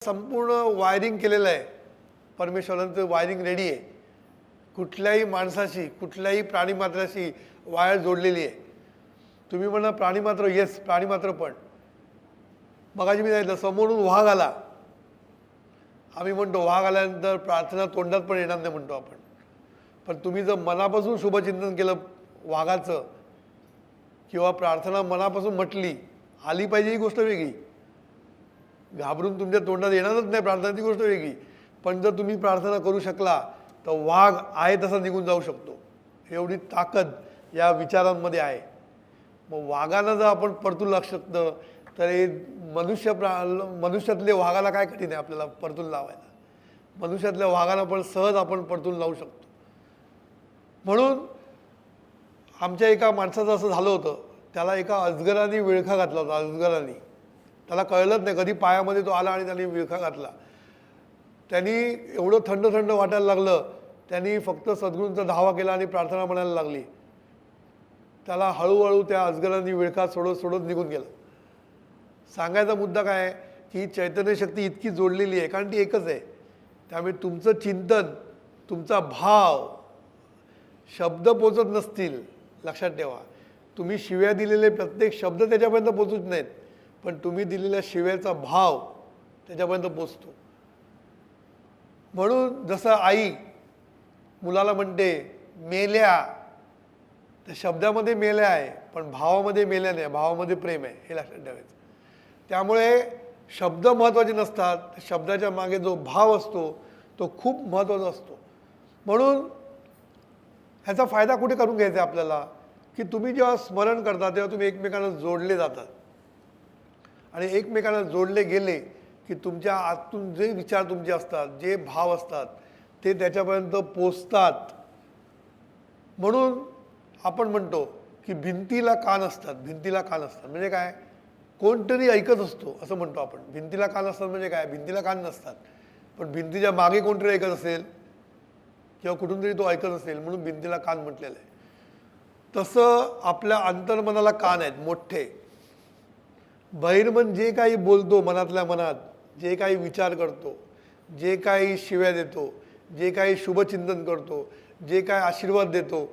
संपूर्ण वायरिंग केलेलं आहे, परमेश्वरांचं वायरिंग रेडी आहे. कुठल्याही माणसाशी कुठल्याही प्राणीमात्राशी वायर जोडलेली आहे. तुम्ही म्हणा प्राणीमात्र, येस प्राणीमात्र, पण मगाशी मी सांगितलं समोरून वाघ आला, आम्ही म्हणतो वाघ आल्यानंतर प्रार्थना तोंडात पण येणार नाही म्हणतो आपण. पण तुम्ही जर मनापासून शुभचिंतन केलं वाघाचं किंवा प्रार्थना मनापासून म्हटली, आली पाहिजे ही गोष्ट वेगळी, घाबरून तुमच्या तोंडात येणारच नाही प्रार्थना ती गोष्ट वेगळी. पण जर तुम्ही प्रार्थना करू शकला तर वाघ आहे तसा निघून जाऊ शकतो. एवढी ताकद या विचारांमध्ये आहे. मग वाघानं जर आपण परतून लावू शकतं तर हे मनुष्यातले वाघाला काय कठीण आहे आपल्याला परतून लावायला. मनुष्यातल्या वाघाला पण सहज आपण परतून लावू शकतो. म्हणून आमच्या एका माणसाचं असं झालं होतं, त्याला एका अजगराने विळखा घातला होता. अजगराने, त्याला कळलंच नाही, कधी पायामध्ये तो आला आणि त्याने विळखा घातला. त्यांनी एवढं थंड थंड वाटायला लागलं, त्यांनी फक्त सद्गुरूंचा धावा केला आणि प्रार्थना म्हणायला लागली. त्याला हळूहळू त्या अजगराने विळखा सोडत सोडत निघून गेला. सांगायचा मुद्दा काय आहे की चैतन्य शक्ती इतकी जोडलेली आहे, कारण ती एकच आहे. त्यामुळे तुमचं चिंतन, तुमचा भाव, शब्द पोचत नसतील, लक्षात ठेवा. तुम्ही शिव्या दिलेले प्रत्येक शब्द त्याच्यापर्यंत पोचत नाहीत, पण तुम्ही दिलेल्या शिव्याचा भाव त्याच्यापर्यंत पोचतो. म्हणून जसं आई मुलाला म्हणते मेल्या, त्या शब्दामध्ये मेल्या आहे पण भावामध्ये मेल्या नाही, भावामध्ये प्रेम आहे, हे लक्षात ठेवायचं. त्यामुळे शब्द महत्त्वाचे नसतात, शब्दाच्या मागे जो भाव असतो तो खूप महत्त्वाचा असतो. म्हणून ह्याचा फायदा कुठे करून घ्यायचा आहे आपल्याला, की तुम्ही जेव्हा स्मरण करता तेव्हा तुम्ही एकमेकांना जोडले जातात. आणि एकमेकांना जोडले गेले की तुमच्या आतून जे विचार तुमचे असतात, जे भाव असतात ते त्याच्यापर्यंत पोचतात. म्हणून आपण म्हणतो की भिंतीला कान असतात. भिंतीला कान असतात म्हणजे काय, कोणतरी ऐकत असतो असं म्हणतो आपण. भिंतीला कान असतात म्हणजे काय, भिंतीला कान नसतात पण भिंतीच्या मागे कोणतरी ऐकत असेल किंवा कुठून तरी तो ऐकत असेल म्हणून भिंतीला कान म्हटलेलं आहे. तसं आपल्या अंतर्मनाला कान आहेत मोठे. बहिर्मन जे काही बोलतो, मनातल्या मनात जे काही विचार करतो, जे काही शिव्या देतो, जे काही शुभचिंतन करतो, जे काही आशीर्वाद देतो,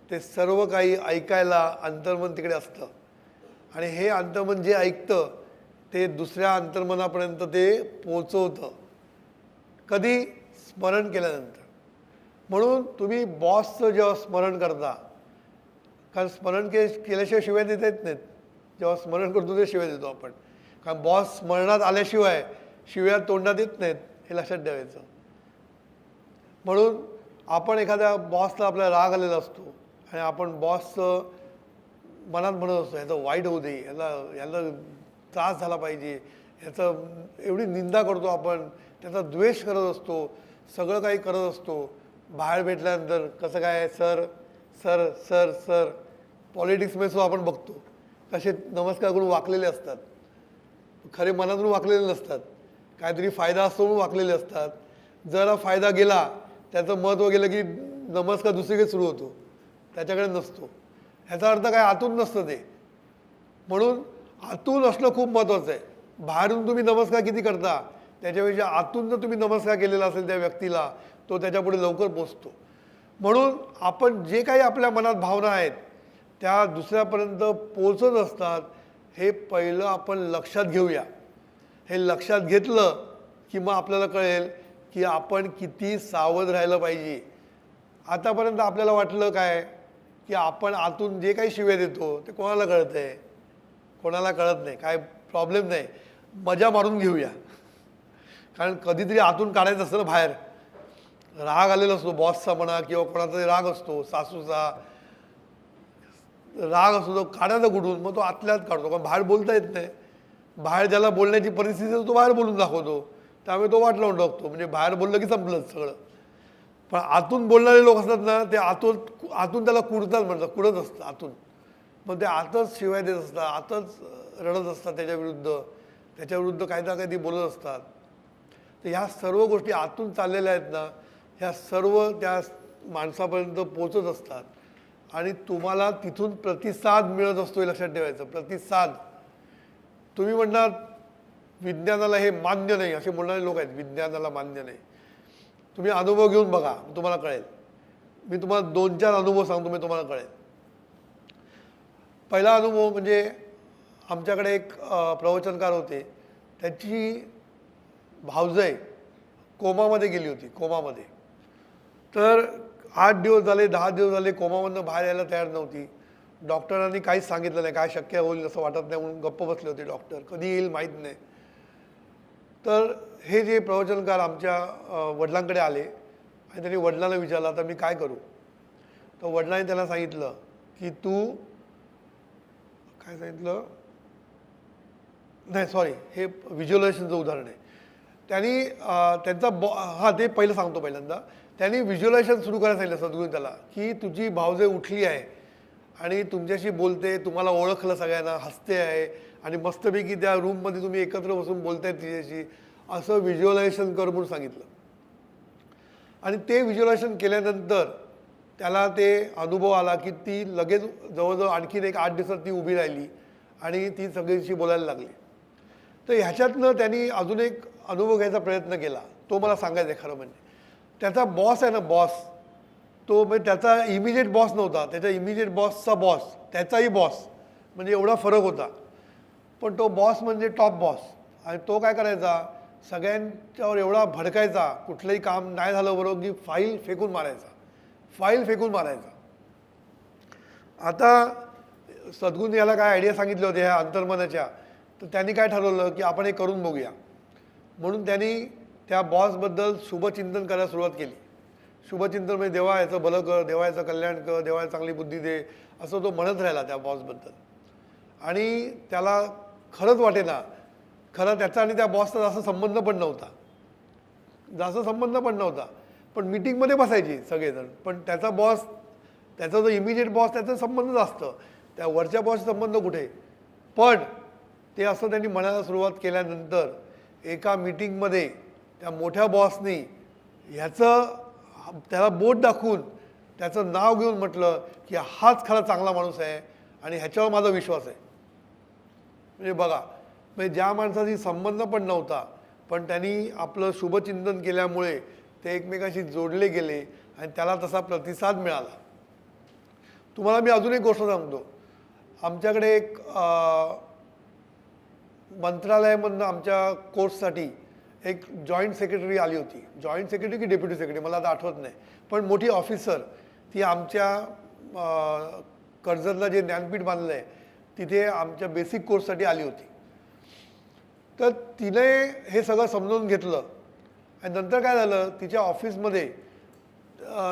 ते सर्व काही ऐकायला अंतर्मन तिकडे असतं. आणि हे अंतर्मन जे ऐकतं ते दुसऱ्या अंतर्मनापर्यंत ते पोचवतं. कधी, स्मरण केल्यानंतर. म्हणून तुम्ही बॉसचं जेव्हा स्मरण करता, कारण स्मरण केल्याशिवाय शिव्या देता येत नाहीत. जेव्हा स्मरण करतो ते शिव्या देतो आपण, कारण बॉस स्मरणात आल्याशिवाय शिव्या तोंडात येत नाहीत, हे लक्षात ठेवायचं. म्हणून आपण एखाद्या बॉसला आपल्याला राग आलेला असतो आणि आपण बॉसचं मनात म्हणत असतो ह्याचं वाईट होऊ दे, याला त्रास झाला पाहिजे, ह्याचं एवढी निंदा करतो आपण, त्याचा द्वेष करत असतो, सगळं काही करत असतो. बाहेर भेटल्यानंतर कसं काय सर सर सर सर, पॉलिटिक्समध्ये सुद्धा आपण बघतो कसे नमस्कार करून वाकलेले असतात, खरे मनातून वाकलेले नसतात, काहीतरी फायदा असतो म्हणून वाकलेले असतात. जरा फायदा गेला, त्याचं महत्त्व गेलं की नमस्कार दुसरीकडे सुरू होतो, त्याच्याकडे नसतो. ह्याचा अर्थ काय, आतून नसतं ते. म्हणून आतून असणं खूप महत्त्वाचं आहे. बाहेरून तुम्ही नमस्कार किती करता त्याच्यापेक्षा आतून जर तुम्ही नमस्कार केलेला असेल त्या व्यक्तीला, तो त्याच्यापुढे लवकर पोचतो. म्हणून आपण जे काही आपल्या मनात भावना आहेत त्या दुसऱ्यापर्यंत पोचत असतात, हे पहिलं आपण लक्षात घेऊया. हे लक्षात घेतलं की मग आपल्याला कळेल की आपण किती सावध राहिलं पाहिजे. आतापर्यंत आपल्याला वाटलं काय की आपण आतून जे काही शिव्या देतो ते कोणाला कळत आहे, कोणाला कळत नाही, काय प्रॉब्लेम नाही, मजा मारून घेऊया. कारण कधीतरी आतून काढायचं असतं ना बाहेर. राग आलेला असतो बॉसचा म्हणा किंवा कोणाचा राग असतो, सासूचा राग असतो, तो काढायचा कुठून, मग तो आतल्यात काढतो, कारण बाहेर बोलता येत नाही. बाहेर ज्याला बोलण्याची परिस्थिती तो बाहेर बोलून दाखवतो, त्यामुळे तो वाट लावून टाकतो. म्हणजे बाहेर बोललं की संपलंच सगळं. पण आतून बोलणारे लोक असतात ना, ते आतून त्याला कुडतात म्हणतात, कुडत असतं आतून. मग ते आतच शिवाय देत असतात, आतच रडत असतात त्याच्याविरुद्ध काही ना काही बोलत असतात. तर ह्या सर्व गोष्टी आतून चाललेल्या आहेत ना, ह्या सर्व त्या माणसापर्यंत पोचत असतात आणि तुम्हाला तिथून प्रतिसाद मिळत असतो, हे लक्षात ठेवायचं. प्रतिसाद. तुम्ही म्हणणार विज्ञानाला हे मान्य नाही असे म्हणणारे लोक आहेत. विज्ञानाला मान्य नाही. तुम्ही अनुभव घेऊन बघा, तुम्हाला कळेल. मी तुम्हाला 2-4 अनुभव सांगतो, मी तुम्हाला कळेल. पहिला अनुभव म्हणजे आमच्याकडे एक प्रवचनकार होते, त्याची भावजय कोमामध्ये गेली होती, कोमामध्ये. तर 8 दिवस झाले, 10 दिवस झाले, कोमामधनं बाहेर यायला तयार नव्हती. डॉक्टरांनी काहीच सांगितलं नाही, काय शक्य होईल असं वाटत नाही म्हणून गप्प बसले होते डॉक्टर. कधी येईल माहीत नाही. तर हे जे प्रवचनकार आमच्या वडिलांकडे आले आणि त्यांनी वडिलांना विचारलं, आता मी काय करू. तर वडिलांनी त्यांना सांगितलं की तू काय सांगितलं, नाही सॉरी, हे व्हिज्युअलायझेशनचं उदाहरण आहे. त्यांनी त्यांचा ते पहिलं सांगतो. पहिल्यांदा त्यांनी व्हिज्युअलायझेशन सुरू करायला सांगितलं सद्गुरू त्याला, की तुझी भावजय उठली आहे आणि तुमच्याशी बोलते, तुम्हाला ओळखलं, सगळ्यांना हसते आहे आणि मस्तपैकी त्या रूममध्ये तुम्ही एकत्र बसून बोलताय तिच्याशी, असं व्हिज्युअलायझेशन कर म्हणून सांगितलं. आणि ते व्हिज्युअलायझेशन केल्यानंतर त्याला ते अनुभव आला की ती लगेच जवळजवळ आणखीन एक 8 दिवसात ती उभी राहिली आणि ती सगळ्यांशी बोलायला लागली. तर ह्याच्यातनं त्यांनी अजून एक अनुभव घ्यायचा प्रयत्न केला. तो मला सांगायचा आहे खरं म्हणजे. त्याचा बॉस आहे ना, बॉस, तो म्हणजे त्याचा इमिजिएट बॉस नव्हता, त्याच्या इमिजिएट बॉसचा बॉस, त्याचाही बॉस, म्हणजे एवढा फरक होता. पण तो बॉस म्हणजे टॉप बॉस. आणि तो काय करायचा, सगळ्यांच्यावर एवढा भडकायचा, कुठलंही काम नाही झालं बरोबर की फाईल फेकून मारायचा, फाईल फेकून मारायचा. आता सद्गुरूंनी याला काय आयडिया सांगितले होते ह्या अंतर्मनाच्या, तर त्यांनी काय ठरवलं की आपण हे करून बघूया. म्हणून त्यांनी त्या बॉसबद्दल शुभचिंतन करायला सुरुवात केली. शुभचिंतन म्हणजे देवा याचं भलं कर, देवा याचं कल्याण कर, देवाला चांगली बुद्धी दे, असं तो म्हणत राहिला त्या बॉसबद्दल. आणि त्याला खरंच वाटेना, खरं त्याचा आणि त्या बॉसचा जास्त संबंध पण नव्हता, पण मीटिंगमध्ये बसायची सगळेजण. पण त्याचा बॉस, त्याचा जो इमिजिएट बॉस, त्याचा संबंधच असतं, त्या वरच्या बॉसचा संबंध कुठे. पण ते असं त्यांनी म्हणायला सुरुवात केल्यानंतर एका मीटिंगमध्ये त्या मोठ्या बॉसनी त्याला बोट दाखवून त्याचं नाव घेऊन म्हटलं की हाच खरा चांगला माणूस आहे आणि ह्याच्यावर माझा विश्वास आहे. म्हणजे बघा, म्हणजे ज्या माणसाशी संबंध पण नव्हता, पण त्यांनी आपलं शुभचिंतन केल्यामुळे ते एकमेकांशी जोडले गेले आणि त्याला तसा प्रतिसाद मिळाला. तुम्हाला मी अजून एक गोष्ट सांगतो. आमच्याकडे एक मंत्रालयामधनं आमच्या कोर्ससाठी एक जॉईंट सेक्रेटरी आली होती. जॉईंट सेक्रेटरी की डेप्युटी सेक्रेटरी मला आता आठवत नाही, पण मोठी ऑफिसर. ती आमच्या कर्जतला जे ज्ञानपीठ बांधलं आहे तिथे आमच्या बेसिक कोर्ससाठी आली होती. तर तिने हे सगळं समजून घेतलं आणि नंतर काय झालं, तिच्या ऑफिसमध्ये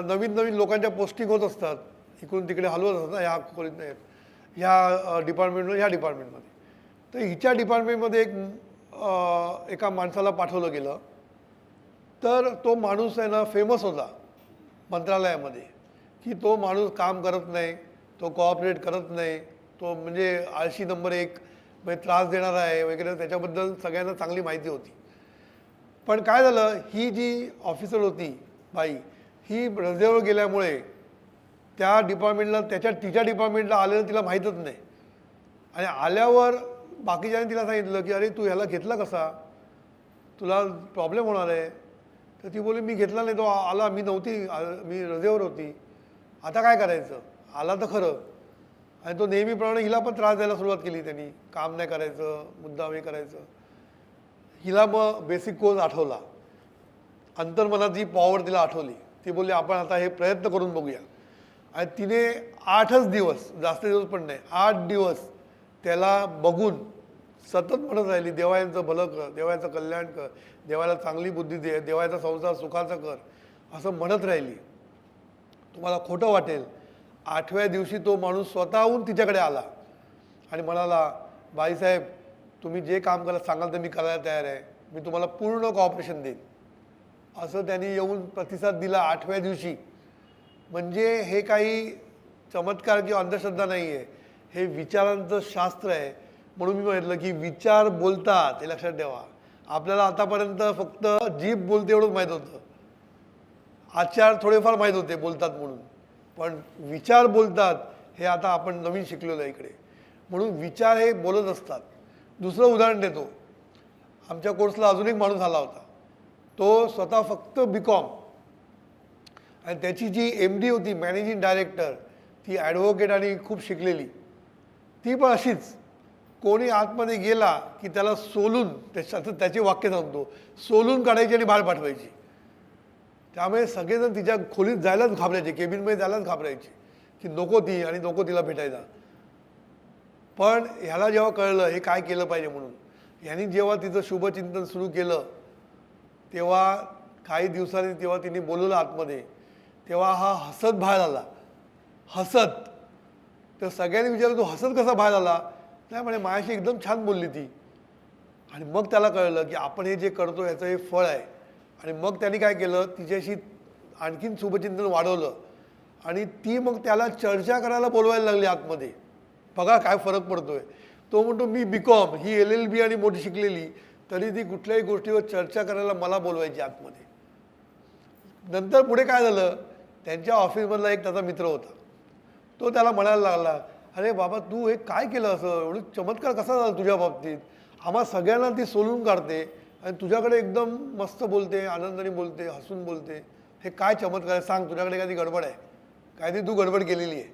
नवीन नवीन लोकांच्या पोस्टिंग होत असतात, इकडून तिकडे हलवत असतात, ह्या डिपार्टमेंटमध्ये ह्या डिपार्टमेंटमध्ये. तर हिच्या डिपार्टमेंटमध्ये एका माणसाला पाठवलं गेलं. तर तो माणूस आहे ना फेमस होता मंत्रालयामध्ये, की तो माणूस काम करत नाही, तो कोऑपरेट करत नाही, तो म्हणजे आळशी नंबर 1, म्हणजे त्रास देणारा आहे वगैरे, त्याच्याबद्दल सगळ्यांना चांगली माहिती होती. पण काय झालं, ही जी ऑफिसर होती बाई, ही रजेवर गेल्यामुळे त्या डिपार्टमेंटला, तिच्या डिपार्टमेंटला आलेलं तिला माहीतच नाही. आणि आल्यावर बाकीच्यांनी तिला सांगितलं की अरे तू ह्याला घेतला कसा, तुला प्रॉब्लेम होणार आहे. तर ती बोलली मी घेतला नाही, तो आला, मी नव्हती, मी रजेवर होती, आता काय करायचं. आला तर खरं, आणि तो नेहमीप्रमाणे हिला पण त्रास द्यायला सुरुवात केली त्यांनी, काम नाही करायचं, मुद्दाम हे करायचं. हिला मग बेसिक कोर्स आठवला, अंतर्मनाची पॉवर तिला आठवली. ती बोलली आपण आता हे प्रयत्न करून बघूया. आणि तिने 8च दिवस, जास्त दिवस पण नाही, 8 दिवस त्याला बघून सतत म्हणत राहिली, देवायांचं भलं कर, देवाचं कल्याण कर, देवाला चांगली बुद्धी दे, देवाचा संसार सुखाचा कर, असं म्हणत राहिली. तुम्हाला खोटं वाटेल, 8व्या दिवशी तो माणूस स्वतःहून तिच्याकडे आला आणि म्हणाला, बाईसाहेब तुम्ही जे काम करायला सांगाल तर मी करायला तयार आहे, मी तुम्हाला पूर्ण कॉपरेशन देईन, असं त्यांनी येऊन प्रतिसाद दिला 8व्या दिवशी. म्हणजे हे काही चमत्कार किंवा अंधश्रद्धा नाही आहे, हे विचारांचं शास्त्र आहे. म्हणून मी म्हटलं की विचार बोलतात, हे लक्षात ठेवा. आपल्याला आतापर्यंत फक्त जीभ बोलते एवढंच माहीत होतं, आचार थोडेफार माहीत होते बोलतात म्हणून, पण विचार बोलतात हे आता आपण नवीन शिकलेलो आहे इकडे. म्हणून विचार हे बोलत असतात. दुसरं उदाहरण देतो. आमच्या कोर्सला अजून एक माणूस आला होता, तो स्वतः फक्त BCom आणि त्याची जी MD होती, मॅनेजिंग डायरेक्टर, ती ॲडव्होकेट आणि खूप शिकलेली, ती पण अशीच. कोणी आतमध्ये गेला की त्याला सोलून, त्याचे वाक्य सांगतो, सोलून काढायची आणि बाहेर पाठवायची. त्यामुळे सगळेजण तिच्या खोलीत जायलाच घाबरायचे, केबिनमध्ये जायलाच घाबरायचे की नको ती आणि नको तिला भेटायला. पण ह्याला जेव्हा कळलं हे काय केलं पाहिजे म्हणून, ह्यांनी जेव्हा तिचं शुभचिंतन सुरू केलं, तेव्हा काही दिवसांनी तेव्हा तिने बोलवलं आतमध्ये, तेव्हा हा हसत बाहेर आला, हसत. तर सगळ्यांनी विचारलं, तू हसत कसा बाहेर आला? नाही म्हणे, माझ्याशी एकदम छान बोलली ती. आणि मग त्याला कळलं की आपण हे जे करतो याचं हे फळ आहे. आणि मग त्यांनी काय केलं, तिच्याशी आणखीन शुभचिंतन वाढवलं आणि ती मग त्याला चर्चा करायला बोलवायला लागली आतमध्ये. बघा काय फरक पडतोय. तो म्हणतो मी BCom, ही LLB आणि मोठी शिकलेली, तरी ती कुठल्याही गोष्टीवर चर्चा करायला मला बोलवायची आतमध्ये. नंतर पुढे काय झालं, त्यांच्या ऑफिसमधला एक त्याचा मित्र होता, तो त्याला म्हणायला लागला, अरे बाबा तू हे काय केलं, असं एवढं चमत्कार कसा झाला तुझ्या बाबतीत? आम्हा सगळ्यांना ती सोलून काढते आणि तुझ्याकडे एकदम मस्त बोलते, आनंदाने बोलते, हसून बोलते. हे काय चमत्कार आहे? सांग, तुझ्याकडे काहीतरी गडबड आहे, काहीतरी तू गडबड केलेली आहे.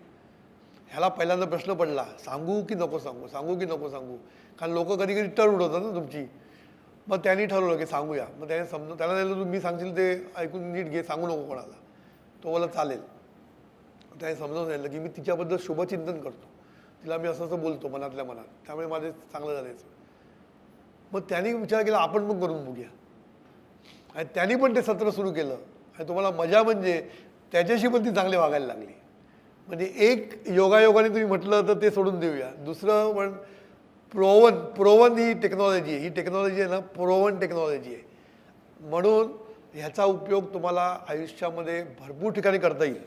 ह्याला पहिल्यांदा प्रश्न पडला, सांगू की नको सांगू, सांगू की नको सांगू? कारण लोक कधी कधी टर्न उडवतात ना तुमची. मग त्यांनी ठरवलं की सांगूया. मग त्याने त्याला सांगितलं, तू मी सांगशील ते ऐकून नीट घे, सांगू नको कोणाला. तो मला चालेल. त्याने समजावून सांगितलं की मी तिच्याबद्दल शुभचिंतन करतो, तिला मी असं असं बोलतो मनातल्या मनात, त्यामुळे माझे चांगलं झालेच. मग त्यांनी विचार केला आपण पण करून बघूया. आणि त्यांनी पण ते सत्र सुरू केलं. आणि तुम्हाला मजा म्हणजे त्याच्याशी पण ती चांगली वागायला लागली. म्हणजे एक योगायोगाने तुम्ही म्हटलं तर ते सोडून देऊया. दुसरं पण प्रोवन ही टेक्नॉलॉजी आहे. ही टेक्नॉलॉजी आहे ना, प्रोवन टेक्नॉलॉजी आहे. म्हणून ह्याचा उपयोग तुम्हाला आयुष्यामध्ये भरपूर ठिकाणी करता येईल.